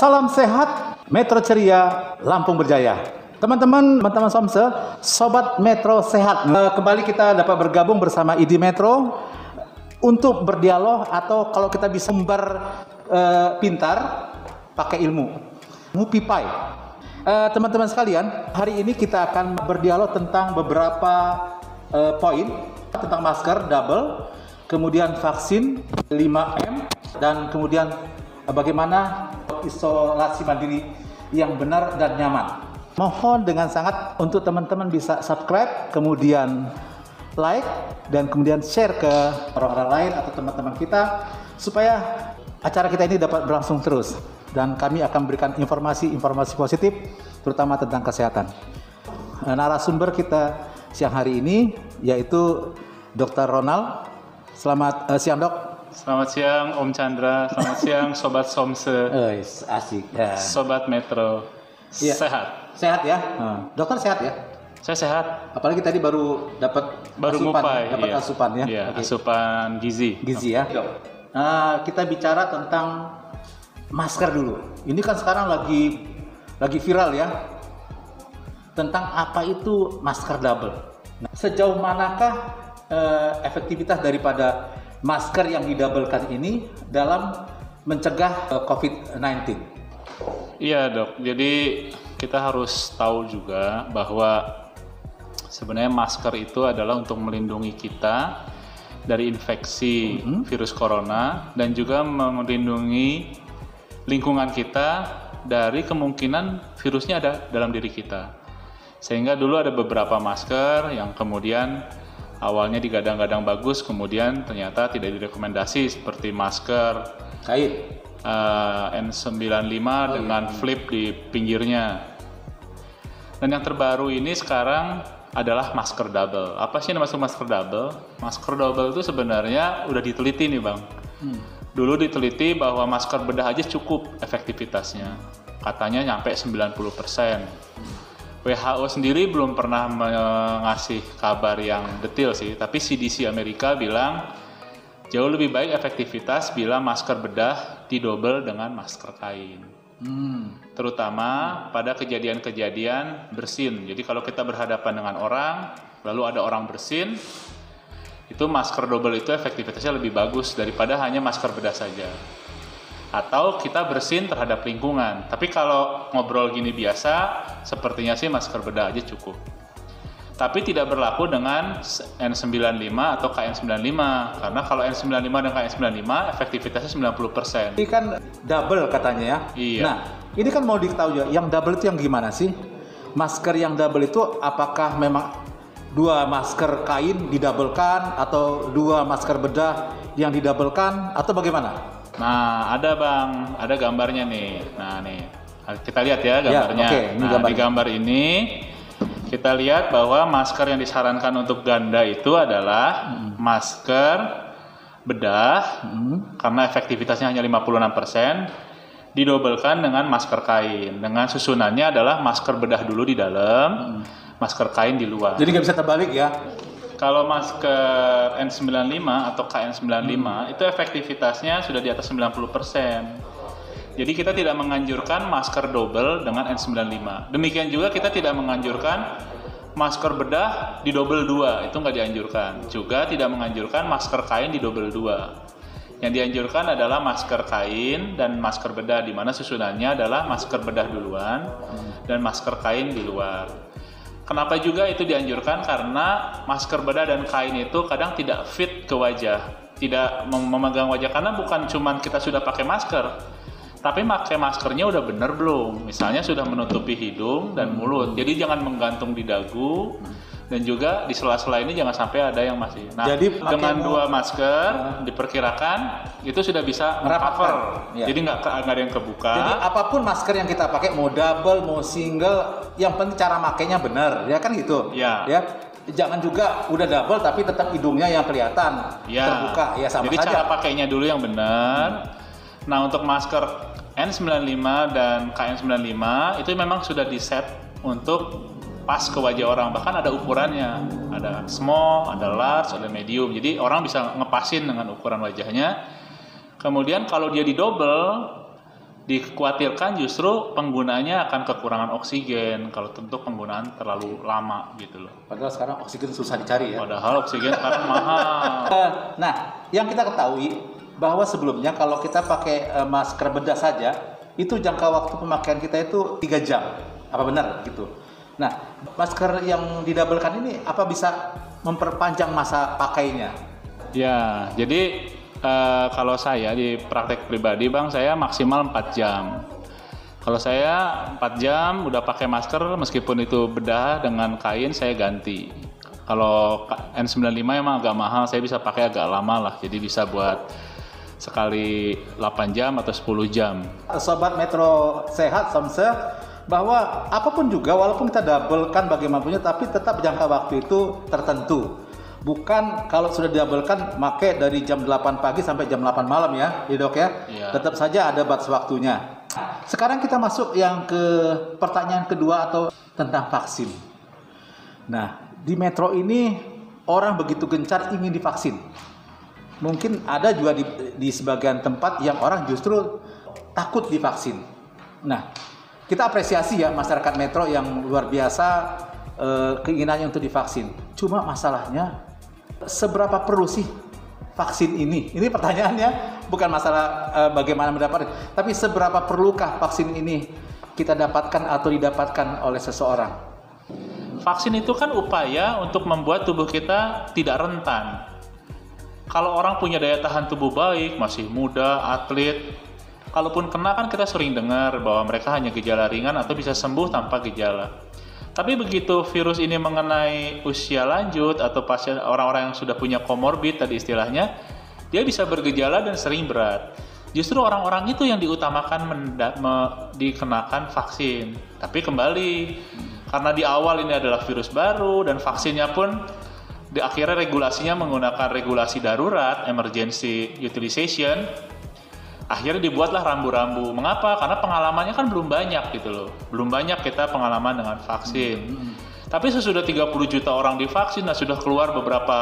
Salam sehat, Metro Ceria, Lampung Berjaya. Teman-teman Somse, Sobat Metro Sehat. Kembali kita dapat bergabung bersama ID Metro untuk berdialog atau kalau kita bisa pintar pakai ilmu. Ngupipai. Teman-teM sekalian, hari ini kita akan berdialog tentang beberapa poin tentang masker double, kemudian vaksin 5M, dan kemudian bagaimana isolasi mandiri yang benar dan nyaman. Mohon dengan sangat untuk teman-teman bisa subscribe, kemudian like, dan kemudian share ke orang-orang lain atau teman-teman kita supaya acara kita ini dapat berlangsung terus. Dan kami akan berikan informasi-informasi positif terutama tentang kesehatan. Narasumber kita siang hari ini yaitu Dr. Ronald. Selamat siang, Dok. Selamat siang Om Chandra, selamat siang Sobat Somse. Asik. Ya. Sobat Metro. Ya. Sehat. Sehat ya? Dokter sehat ya? Saya sehat. Apalagi tadi baru dapat iya. asupan ya. Iya, okay. Asupan gizi. Gizi ya. Kita bicara tentang masker dulu. Ini kan sekarang lagi viral ya. Tentang apa itu masker double. Nah, sejauh manakah efektivitas daripada masker yang didabelkan ini dalam mencegah COVID-19? Iya, Dok. Jadi kita harus tahu juga bahwa sebenarnya masker itu adalah untuk melindungi kita dari infeksi virus corona dan juga melindungi lingkungan kita dari kemungkinan virusnya ada dalam diri kita. Sehingga dulu ada beberapa masker yang kemudian awalnya digadang-gadang bagus, kemudian ternyata tidak direkomendasi seperti masker kain N95 dengan flip di pinggirnya. Dan yang terbaru ini sekarang adalah masker double. Apa sih maksud masker double? Masker double itu sebenarnya udah diteliti nih, Bang. Dulu diteliti bahwa masker bedah aja cukup efektivitasnya. Katanya nyampe 90%. WHO sendiri belum pernah mengasih kabar yang detail sih, tapi CDC Amerika bilang jauh lebih baik efektivitas bila masker bedah didobel dengan masker kain. Terutama pada kejadian-kejadian bersin. Jadi kalau kita berhadapan dengan orang, lalu ada orang bersin, itu masker double itu efektivitasnya lebih bagus daripada hanya masker bedah saja. Atau kita bersin terhadap lingkungan. Tapi kalau ngobrol gini biasa, sepertinya sih masker bedah aja cukup. Tapi tidak berlaku dengan N95 atau KN95. Karena kalau N95 dan KN95 efektivitasnya 90%. Ini kan double katanya ya. Iya. Nah, ini kan mau diketahui ya, yang double itu yang gimana sih? Masker yang double itu apakah memang 2 masker kain didabelkan atau 2 masker bedah yang didabelkan atau bagaimana? Nah, ada Bang, ada gambarnya nih. Nah, nih. Kita lihat ya gambarnya. Ya, okay. Di gambar ini kita lihat bahwa masker yang disarankan untuk ganda itu adalah masker bedah karena efektivitasnya hanya 56%, didobelkan dengan masker kain. Dengan susunannya adalah masker bedah dulu di dalam, masker kain di luar. Jadi nggak bisa terbalik ya? Kalau masker N95 atau KN95 itu efektivitasnya sudah di atas 90%. Jadi kita tidak menganjurkan masker double dengan N95. Demikian juga kita tidak menganjurkan masker bedah di double 2, itu nggak dianjurkan. Juga tidak menganjurkan masker kain di double 2. Yang dianjurkan adalah masker kain dan masker bedah, di mana susunannya adalah masker bedah duluan dan masker kain di luar. Kenapa juga itu dianjurkan? Karena masker bedah dan kain itu kadang tidak fit ke wajah, tidak memegang wajah, karena bukan cuma kita sudah pakai masker, tapi pakai maskernya udah bener belum? Misalnya sudah menutupi hidung dan mulut, jadi jangan menggantung di dagu, dan juga di sela-sela ini jangan sampai ada yang masih. Nah, jadi dengan 2 masker diperkirakan itu sudah bisa cover, jadi nggak ada yang kebuka. Jadi apapun masker yang kita pakai, mau double, mau single, yang penting cara makainya benar, ya kan gitu. Ya. Jangan juga udah double tapi tetap hidungnya yang kelihatan terbuka, ya sama jadi saja. Jadi cara pakainya dulu yang benar. Nah, untuk masker N95 dan KN95 itu memang sudah di-set untuk pas ke wajah orang, bahkan ada ukurannya, ada small, ada large, ada medium, jadi orang bisa ngepasin dengan ukuran wajahnya. Kemudian kalau dia didobel, dikhawatirkan justru penggunanya akan kekurangan oksigen kalau tentu penggunaan terlalu lama gitu loh. Padahal sekarang oksigen susah dicari ya. Padahal oksigen sekarang mahal. Nah, yang kita ketahui bahwa sebelumnya kalau kita pakai masker bedah saja, itu jangka waktu pemakaian kita itu 3 jam. Apa benar gitu? Nah, masker yang didabelkan ini apa bisa memperpanjang masa pakainya? Ya, jadi kalau saya di praktek pribadi Bang, saya maksimal 4 jam. Kalau saya 4 jam udah pakai masker, meskipun itu bedah dengan kain, saya ganti. Kalau N95 emang agak mahal, saya bisa pakai agak lama lah, jadi bisa buat sekali 8 jam atau 10 jam. Sobat Metro Sehat, Samse, bahwa apapun juga, walaupun kita doublekan bagaimanapun, tapi tetap jangka waktu itu tertentu. Bukan kalau sudah diabelkan pakai dari jam 8 pagi sampai jam 8 malam ya, Dok ya. Iya. Tetap saja ada batas waktunya. Sekarang kita masuk yang ke pertanyaan kedua atau tentang vaksin. Nah, di Metro ini orang begitu gencar ingin divaksin. Mungkin ada juga di sebagian tempat yang orang justru takut divaksin. Nah, kita apresiasi ya masyarakat Metro yang luar biasa keinginannya untuk divaksin. Cuma masalahnya seberapa perlu sih vaksin ini? Ini pertanyaannya bukan masalah bagaimana mendapatkan, tapi seberapa perlukah vaksin ini kita dapatkan atau didapatkan oleh seseorang? Vaksin itu kan upaya untuk membuat tubuh kita tidak rentan. Kalau orang punya daya tahan tubuh baik, masih muda, atlet, kalaupun kena kan kita sering dengar bahwa mereka hanya gejala ringan atau bisa sembuh tanpa gejala. Tapi begitu virus ini mengenai usia lanjut atau pasien orang-orang yang sudah punya komorbid tadi istilahnya, dia bisa bergejala dan sering berat. Justru orang-orang itu yang diutamakan dikenakan vaksin. Tapi kembali, karena di awal ini adalah virus baru dan vaksinnya pun di akhirnya regulasinya menggunakan regulasi darurat, emergency utilization, akhirnya dibuatlah rambu-rambu. Mengapa? Karena pengalamannya kan belum banyak gitu loh. Belum banyak kita pengalaman dengan vaksin. Tapi sesudah 30 juta orang divaksin dan sudah keluar beberapa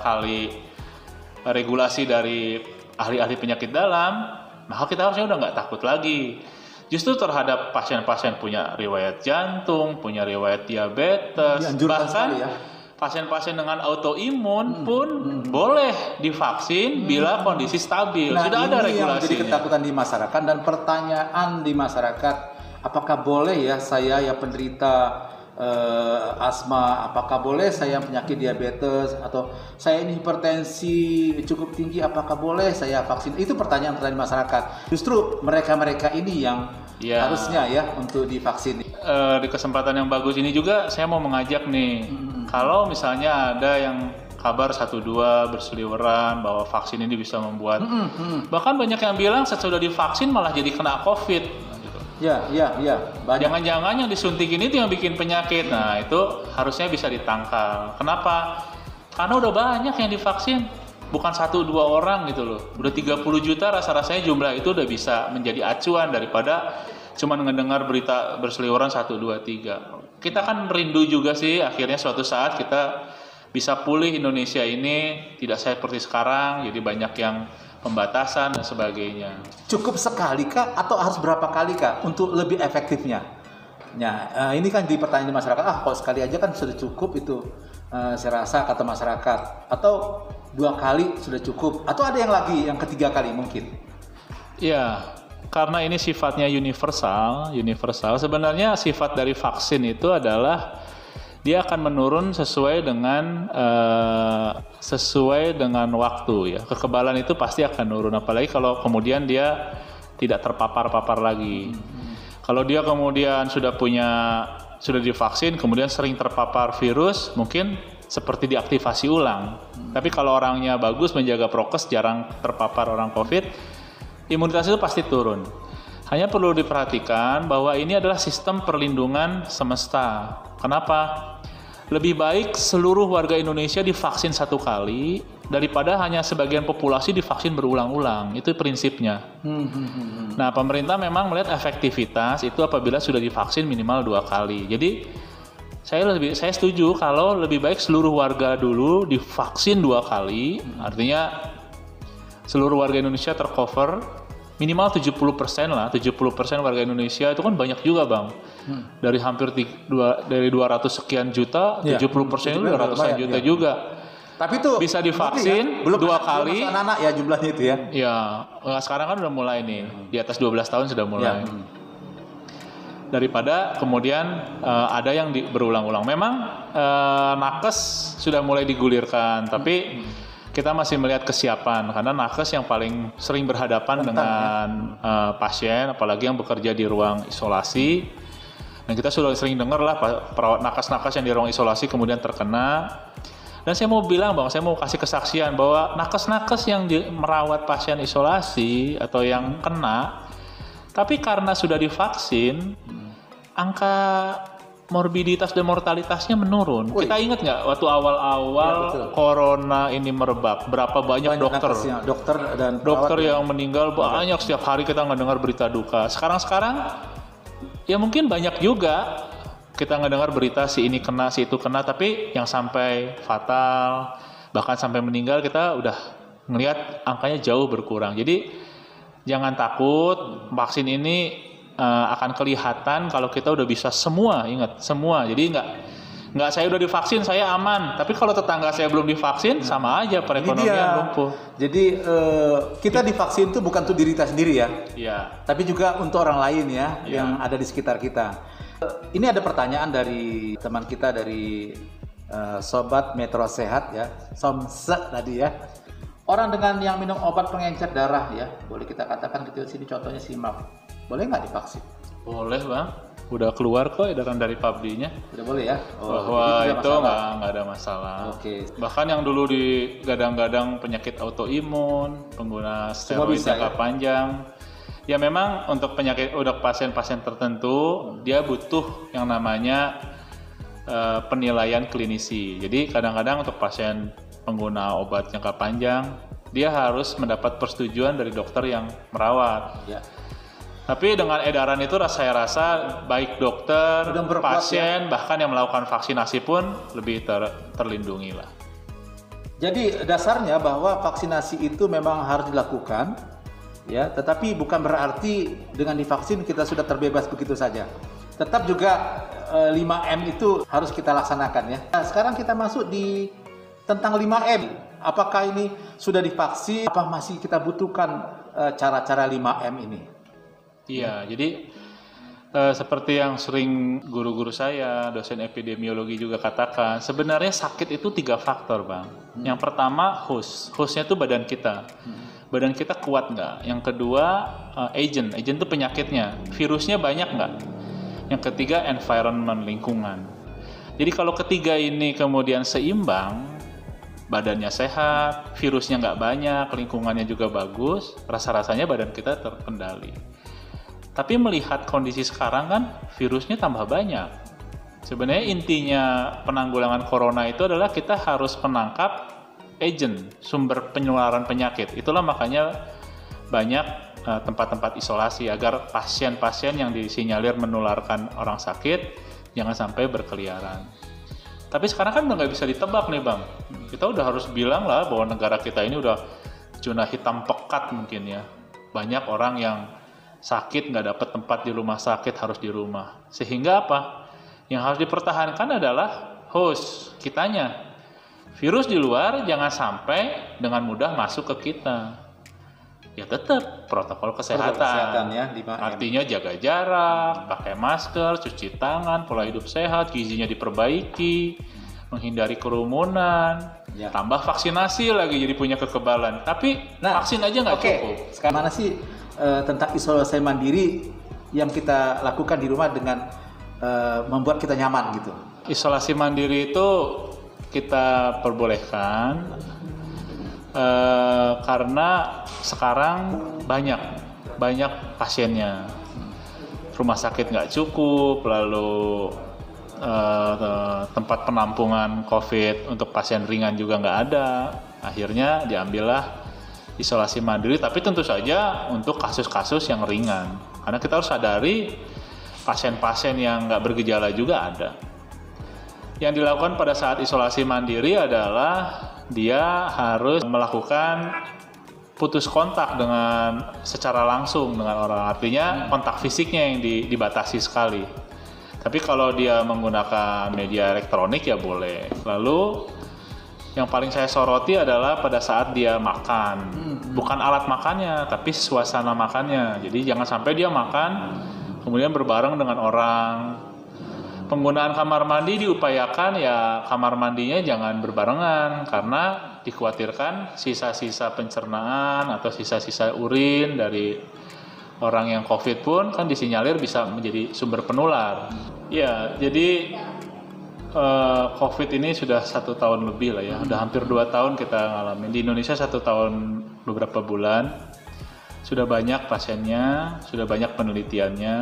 kali regulasi dari ahli-ahli penyakit dalam, maka kita harusnya udah nggak takut lagi. Justru terhadap pasien-pasien punya riwayat jantung, punya riwayat diabetes, bahkan pasien-pasien dengan autoimun pun boleh divaksin bila kondisi stabil. Nah, sudah ada regulasinya. Ini yang menjadi ketakutan di masyarakat dan pertanyaan di masyarakat, apakah boleh ya saya yang penderita asma, apakah boleh saya penyakit diabetes, atau saya ini hipertensi cukup tinggi, apakah boleh saya vaksin? Itu pertanyaan di masyarakat. Justru mereka-mereka ini yang harusnya ya untuk divaksin. Di kesempatan yang bagus ini juga saya mau mengajak nih, kalau misalnya ada yang kabar 1-2 berseliweran bahwa vaksin ini bisa membuat, bahkan banyak yang bilang sesudah divaksin malah jadi kena COVID. Ya. Jangan-jangan yang disuntikin itu yang bikin penyakit. Nah, itu harusnya bisa ditangkal. Kenapa? Karena udah banyak yang divaksin. Bukan 1-2 orang gitu loh. Udah 30 juta rasa-rasanya jumlah itu udah bisa menjadi acuan daripada cuma ngedengar berita berseliweran 1, 2, 3. Kita kan rindu juga sih akhirnya suatu saat kita bisa pulih Indonesia ini tidak seperti sekarang. Jadi banyak yang pembatasan dan sebagainya. Cukup sekali kah atau harus berapa kali kah untuk lebih efektifnya? Nah, ini kan di pertanyaan di masyarakat, kalau sekali aja kan sudah cukup itu, saya rasa kata masyarakat. Atau 2 kali sudah cukup? Atau ada yang lagi, yang ketiga kali mungkin? Ya, karena ini sifatnya universal. Sebenarnya sifat dari vaksin itu adalah dia akan menurun sesuai dengan waktu ya. Kekebalan itu pasti akan turun, apalagi kalau kemudian dia tidak terpapar lagi. Kalau dia kemudian sudah divaksin kemudian sering terpapar virus, mungkin seperti diaktifasi ulang. Tapi kalau orangnya bagus menjaga prokes, jarang terpapar orang COVID, imunitas itu pasti turun. Hanya perlu diperhatikan bahwa ini adalah sistem perlindungan semesta. Kenapa? Lebih baik seluruh warga Indonesia divaksin 1 kali daripada hanya sebagian populasi divaksin berulang-ulang. Itu prinsipnya. Nah, pemerintah memang melihat efektivitas itu apabila sudah divaksin minimal 2 kali. Jadi saya setuju kalau lebih baik seluruh warga dulu divaksin 2 kali. Artinya seluruh warga Indonesia tercover minimal 70% lah. 70% warga Indonesia itu kan banyak juga Bang. Dari hampir dari 200 sekian juta, 70% itu 200-an juta juga. Tapi itu bisa divaksin belum 2 kali. Belum anak ya jumlahnya itu ya. Ya, sekarang kan udah mulai nih. Di atas 12 tahun sudah mulai. Daripada kemudian ada yang berulang-ulang. Memang nakes sudah mulai digulirkan, tapi kita masih melihat kesiapan karena nakes yang paling sering berhadapan dengan pasien, apalagi yang bekerja di ruang isolasi. Dan kita sudah sering dengar lah perawat nakes-nakes yang di ruang isolasi kemudian terkena. Dan saya mau bilang bahwa saya mau kasih kesaksian bahwa nakes-nakes yang merawat pasien isolasi atau yang kena, tapi karena sudah divaksin, angka morbiditas dan mortalitasnya menurun. Kita ingat nggak waktu awal-awal corona ini merebak, berapa banyak dokter yang meninggal banyak, setiap hari kita nggak dengar berita duka. Sekarang ya mungkin banyak juga kita nggak dengar berita si ini kena, si itu kena, tapi yang sampai fatal bahkan sampai meninggal kita udah ngelihat angkanya jauh berkurang. Jadi jangan takut, vaksin ini akan kelihatan kalau kita udah bisa semua, ingat semua. Jadi nggak saya udah divaksin saya aman, tapi kalau tetangga saya belum divaksin sama aja perekonomian lumpuh. Jadi kita divaksin itu bukan untuk diri kita sendiri ya, tapi juga untuk orang lain ya yang ada di sekitar kita. Ini ada pertanyaan dari teman kita dari Sobat Metro Sehat ya, Somse tadi ya. Orang dengan yang minum obat pengencer darah ya, boleh kita katakan gitu sini contohnya SIMAP, boleh nggak divaksin? Boleh Bang, udah keluar kok edaran dari PABD-nya. Udah boleh ya? Bahwa itu nggak ada masalah. Oke. Bahkan yang dulu digadang-gadang penyakit autoimun, pengguna steroid jangka panjang, ya memang untuk pasien-pasien tertentu dia butuh yang namanya penilaian klinisi. Jadi kadang-kadang untuk pasien pengguna obat jangka panjang dia harus mendapat persetujuan dari dokter yang merawat. Tapi dengan edaran itu saya rasa baik dokter, pasien, bahkan yang melakukan vaksinasi pun lebih terlindungi lah. Jadi dasarnya bahwa vaksinasi itu memang harus dilakukan, ya. Tetapi bukan berarti dengan divaksin kita sudah terbebas begitu saja. Tetap juga 5M itu harus kita laksanakan ya. Nah, sekarang kita masuk di tentang 5M. Apakah ini sudah divaksin? Apa masih kita butuhkan cara-cara 5M ini? Iya, jadi seperti yang sering guru-guru saya, dosen epidemiologi juga katakan, sebenarnya sakit itu 3 faktor, Bang. Yang pertama hostnya itu badan kita. Badan kita kuat nggak? Yang kedua agent itu penyakitnya, virusnya banyak nggak? Yang ketiga environment, lingkungan. Jadi kalau ketiga ini kemudian seimbang, badannya sehat, virusnya nggak banyak, lingkungannya juga bagus, rasa-rasanya badan kita terkendali. Tapi melihat kondisi sekarang kan virusnya tambah banyak. Sebenarnya intinya penanggulangan corona itu adalah kita harus menangkap agent, sumber penularan penyakit. Itulah makanya banyak tempat-tempat isolasi agar pasien-pasien yang disinyalir menularkan orang sakit jangan sampai berkeliaran. Tapi sekarang kan udah nggak bisa ditebak nih Bang. Kita udah harus bilang lah bahwa negara kita ini udah zona hitam pekat mungkin ya. Banyak orang yang sakit nggak dapat tempat di rumah sakit, harus di rumah. Sehingga apa? Yang harus dipertahankan adalah host kitanya. Virus di luar jangan sampai dengan mudah masuk ke kita. Ya tetap protokol kesehatan ya, artinya jaga jarak, pakai masker, cuci tangan, pola hidup sehat, gizinya diperbaiki, menghindari kerumunan, tambah vaksinasi lagi jadi punya kekebalan. Tapi vaksin aja nggak cukup. Sekarang mana sih tentang isolasi mandiri yang kita lakukan di rumah dengan membuat kita nyaman gitu? Isolasi mandiri itu kita perbolehkan karena sekarang banyak pasiennya, rumah sakit nggak cukup, lalu tempat penampungan COVID untuk pasien ringan juga nggak ada, akhirnya diambillah isolasi mandiri. Tapi tentu saja untuk kasus-kasus yang ringan, karena kita harus sadari pasien-pasien yang nggak bergejala juga ada. Yang dilakukan pada saat isolasi mandiri adalah dia harus melakukan putus kontak dengan secara langsung dengan orang. Artinya kontak fisiknya yang dibatasi sekali. Tapi kalau dia menggunakan media elektronik ya boleh. Lalu yang paling saya soroti adalah pada saat dia makan. Bukan alat makannya, tapi suasana makannya. Jadi jangan sampai dia makan kemudian berbareng dengan orang. Penggunaan kamar mandi diupayakan ya kamar mandinya jangan berbarengan karena dikhawatirkan sisa-sisa pencernaan atau sisa-sisa urin dari orang yang COVID pun kan disinyalir bisa menjadi sumber penular. Ya, jadi COVID ini sudah 1 tahun lebih lah ya, udah hampir 2 tahun kita ngalamin. Di Indonesia 1 tahun beberapa bulan, sudah banyak pasiennya, sudah banyak penelitiannya.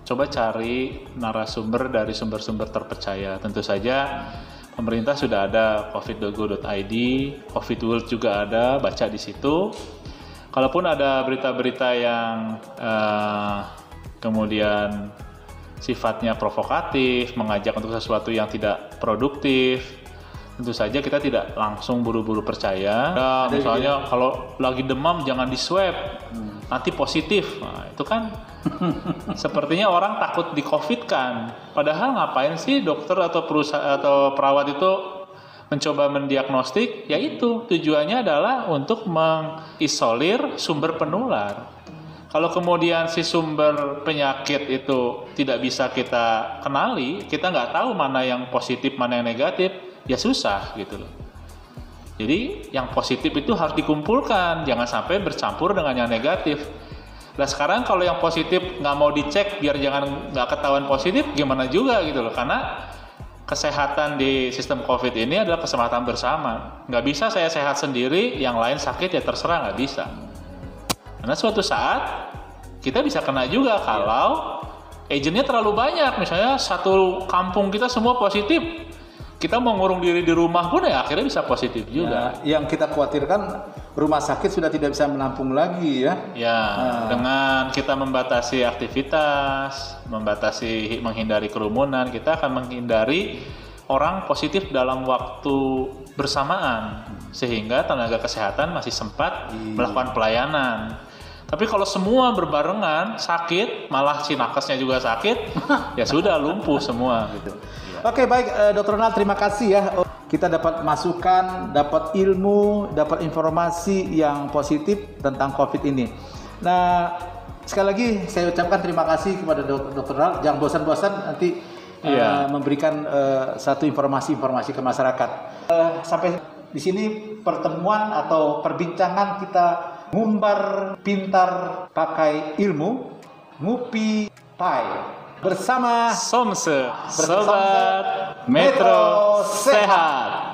Coba cari narasumber dari sumber-sumber terpercaya. Tentu saja pemerintah sudah ada covid.go.id, COVID World juga ada, baca di situ. Kalaupun ada berita-berita yang kemudian sifatnya provokatif, mengajak untuk sesuatu yang tidak produktif, tentu saja kita tidak langsung buru-buru percaya. Ya, misalnya kalau lagi demam jangan di swab, nanti positif. Nah, itu kan sepertinya orang takut di COVID kan. Padahal ngapain sih dokter atau perusahaan atau perawat itu mencoba mendiagnostik? Yaitu tujuannya adalah untuk mengisolir sumber penular. Kalau kemudian si sumber penyakit itu tidak bisa kita kenali, kita nggak tahu mana yang positif, mana yang negatif, ya susah gitu loh. Jadi yang positif itu harus dikumpulkan, jangan sampai bercampur dengan yang negatif. Nah sekarang kalau yang positif nggak mau dicek biar jangan nggak ketahuan positif, gimana juga gitu loh. Karena kesehatan di sistem COVID ini adalah kesempatan bersama. Nggak bisa saya sehat sendiri, yang lain sakit ya terserah, nggak bisa. Karena suatu saat kita bisa kena juga kalau agentnya terlalu banyak. Misalnya satu kampung kita semua positif, kita mau ngurung diri di rumah pun ya akhirnya bisa positif juga. Ya, yang kita khawatirkan rumah sakit sudah tidak bisa menampung lagi ya. Ya, dengan kita membatasi aktivitas, menghindari kerumunan, kita akan menghindari orang positif dalam waktu bersamaan sehingga tenaga kesehatan masih sempat melakukan pelayanan. Tapi kalau semua berbarengan sakit, malah si nakesnya juga sakit, ya sudah lumpuh semua gitu. Oke, baik Dr. Ronald, terima kasih ya. Kita dapat masukan, dapat ilmu, dapat informasi yang positif tentang COVID ini. Nah, sekali lagi saya ucapkan terima kasih kepada Dr. Ronald. Jangan bosan-bosan nanti memberikan satu informasi-informasi ke masyarakat. Sampai di sini pertemuan atau perbincangan kita ngumbar pintar pakai ilmu, Ngupi Pai. Bersama Somse, Sobat Metro Sehat.